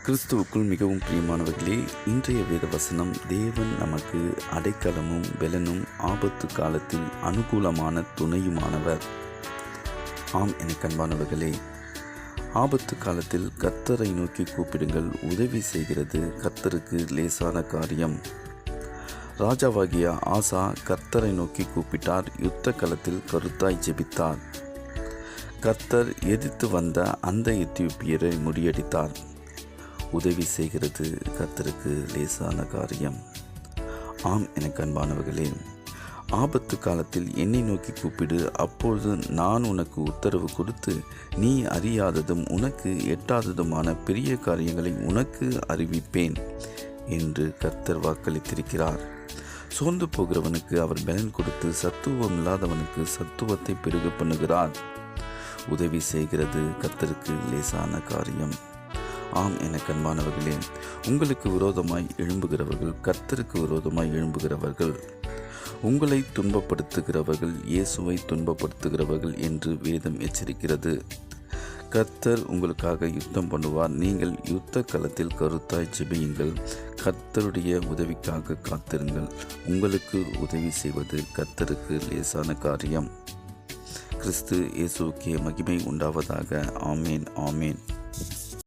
கிறிஸ்துவுக்குள் மிகவும் பிரியமானவர்களே, இன்றைய வேத வசனம் தேவன் நமக்கு அடைக்கலமும் பெலனும் ஆபத்து காலத்தில் அனுகூலமான துணையுமானவர். ஆம், எனக்கு அன்பானவர்களே, ஆபத்து காலத்தில் கர்த்தரை நோக்கி கூப்பிடுங்கள், உதவி செய்கிறது கர்த்தருக்கு லேசான காரியம். ராஜாவாகிய ஆசா கர்த்தரை நோக்கி கூப்பிட்டார், யுத்த களத்தில் கருத்தாய் ஜெபித்தார். கர்த்தர் எதிர்த்து வந்த அந்த எத்தியோப்பியரை முறியடித்தார். உதவி செய்கிறது கர்த்தருக்கு லேசான காரியம். ஆம், எனக்கு அன்பானவர்களே, ஆபத்து காலத்தில் என்னை நோக்கி கூப்பிடு, அப்பொழுது நான் உனக்கு உத்தரவு கொடுத்து நீ அறியாததும் உனக்கு எட்டாததுமான பெரிய காரியங்களை உனக்கு அறிவிப்பேன் என்று கர்த்தர் வாக்களித்திருக்கிறார். சோர்ந்து போகிறவனுக்கு அவர் பலன் கொடுத்து சத்துவம் இல்லாதவனுக்கு சத்துவத்தை பெருக பண்ணுகிறார். உதவி செய்கிறது கர்த்தருக்கு லேசான காரியம். ஆம், எனக்கு அன்பானவர்களே, உங்களுக்கு விரோதமாய் எழும்புகிறவர்கள் கர்த்தருக்கு விரோதமாய் எழும்புகிறவர்கள். உங்களை துன்பப்படுத்துகிறவர்கள் இயேசுவை துன்பப்படுத்துகிறவர்கள் என்று வேதம் எச்சரிக்கிறது. கர்த்தர் உங்களுக்காக யுத்தம் பண்ணுவார். நீங்கள் யுத்த களத்தில் கருத்தாய் ஜெபியுங்கள். கர்த்தருடைய உதவிக்காக காத்திருங்கள். உங்களுக்கு உதவி செய்வது கர்த்தருக்கு லேசான காரியம். கிறிஸ்து இயேசுவுக்கே மகிமை உண்டாவதாக. ஆமேன், ஆமேன்.